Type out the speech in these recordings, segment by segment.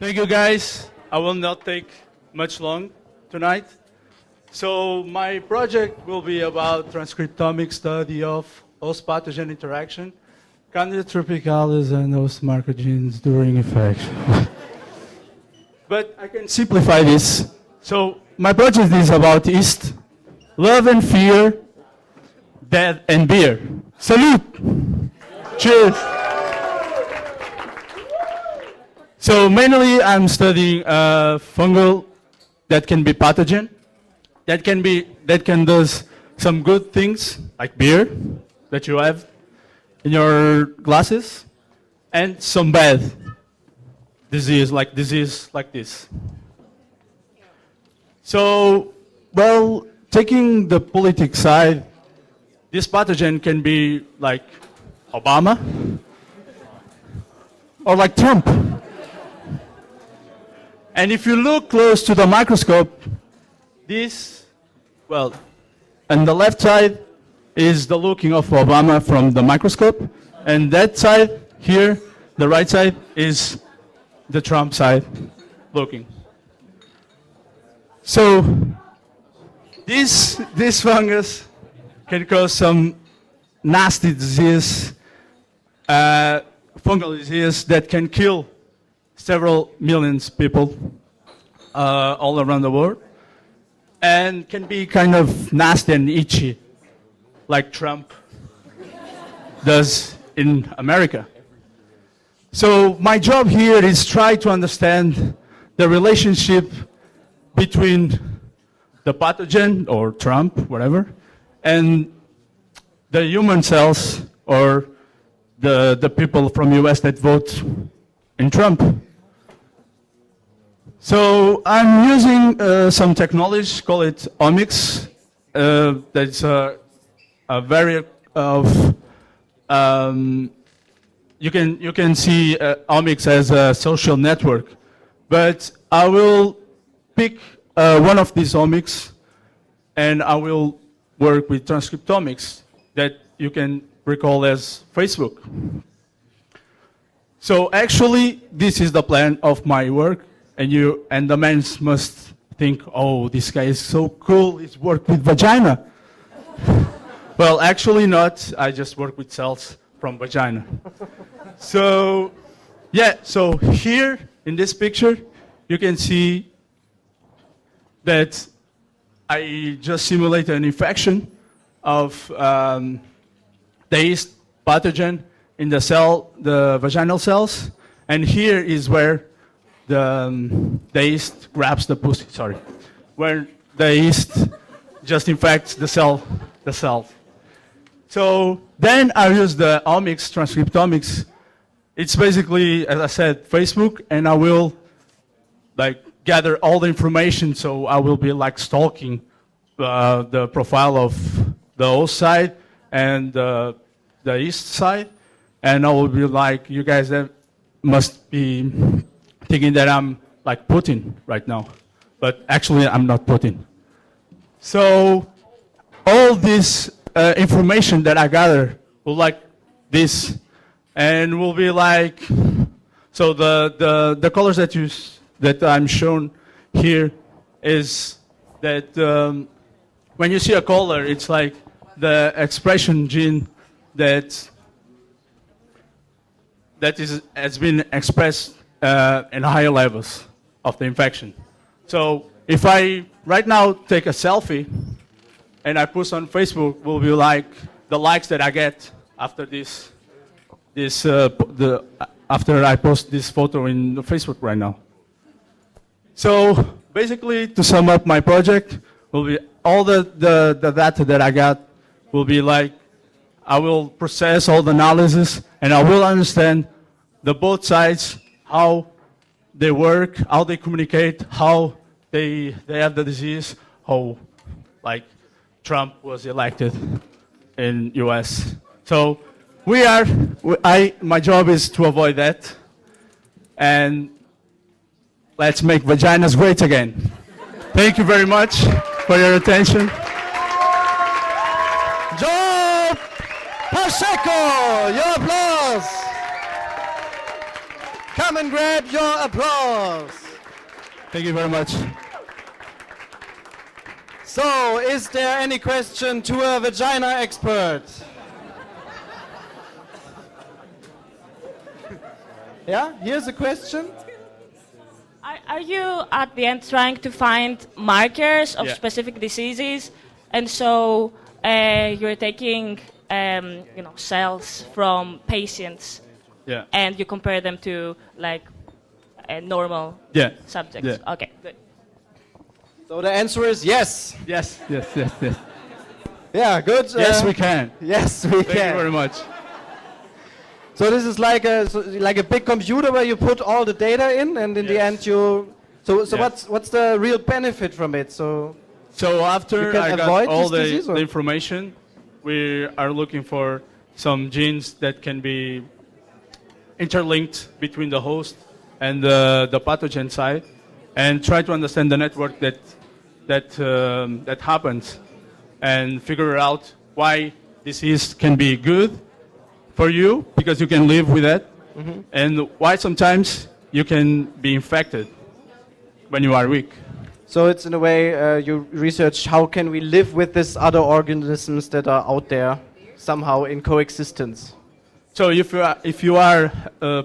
Thank you, guys. I will not take much long tonight. So my project will be about transcriptomic study of host-pathogen interaction, Candida tropicalis and host marker genes during infection. But I can simplify this. So my project is about yeast, love and fear, death and beer. Salute! Cheers! So mainly I'm studying fungal that can be pathogen, that can do some good things like beer that you have in your glasses, and some bad disease like this. So, well, taking the politics side, this pathogen can be like Obama or like Trump. And if you look close to the microscope, this, well, on the left side is the looking of Obama from the microscope, and that side here, the right side, is the Trump side looking. So this fungus can cause some nasty disease, fungal disease that can kill several millions people all around the world, and can be kind of nasty and itchy, like Trump does in America. So my job here is try to understand the relationship between the pathogen, or Trump, whatever, and the human cells, or the people from US that vote in Trump. So I'm using some technology, call it omics. That's a variant of, you can see omics as a social network, but I will pick one of these omics, and I will work with transcriptomics that you can recall as Facebook. So actually, this is the plan of my work. And the man must think, oh, this guy is so cool, he's worked with vagina. Well, actually not, I just work with cells from vagina. So, yeah, so here in this picture, you can see that I just simulated an infection of the yeast pathogen in the cell, the vaginal cells, and here is where the yeast grabs the pussy, where the yeast just infects the cell. So then I use the omics, transcriptomics. It's basically, as I said, Facebook, and I will like gather all the information, so I will be like stalking the profile of the host side and the yeast side, and I will be like, you guys must be thinking that I'm like Putin right now, but actually I'm not Putin. So all this information that I gather will like this, and will be like, so the colors that I'm shown here is that when you see a color, it's like the expression gene that has been expressed in higher levels of the infection. So if I right now take a selfie and I post on Facebook, will be like the likes that I get after after I post this photo in Facebook right now. So basically, to sum up my project, will be all the data that I got will be like, I will process all the analysis, and I will understand the both sides, how they work, how they communicate, how they have the disease, how like Trump was elected in US. So my job is to avoid that, and let's make vaginas great again. Thank you very much for your attention. João Pacheco, your applause. Come come and grab your applause. Thank you very much. So, is there any question to a vagina expert? Yeah, here's a question. Are you at the end trying to find markers of Yeah. specific diseases, and so you're taking cells from patients Yeah. and you compare them to like normal Yeah. subjects? Yeah. Okay, good. So the answer is yes. Yes. Yes. Yes. Yes. Yeah, good. Yes, we can. Yes, we Thank you can. very much. So this is like a big computer where you put all the data in, and in the Yes. end you. So Yes. what's the real benefit from it? So So after You can I avoid got all this disease, or? the information, we are looking for some genes that can be interlinked between the host and the pathogen side, and try to understand the network that happens, and figure out why disease can be good for you because you can live with that, and why sometimes you can be infected when you are weak. So it's in a way you research how can we live with these other organisms that are out there somehow in coexistence. So if you are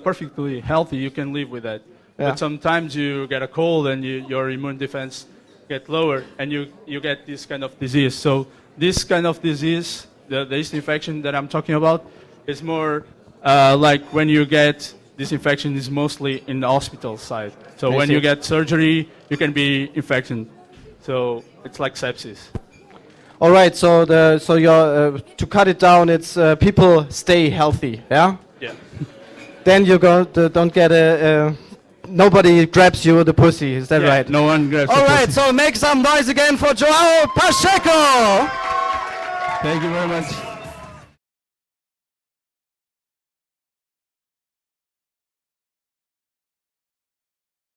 perfectly healthy, you can live with that. Yeah. But sometimes you get a cold and your immune defense get lower, and you get this kind of disease. So this kind of disease, the yeast infection that I'm talking about, is more like when you get this infection is mostly in the hospital side. So I when see. you get surgery, you can be infected. So it's like sepsis. All right. So your to cut it down, it's people stay healthy. Yeah. Yeah. Then you don't get nobody grabs you the pussy. Is that Yeah, right? No one grabs All the right. pussy. So make some noise again for João Pacheco. Thank you very much.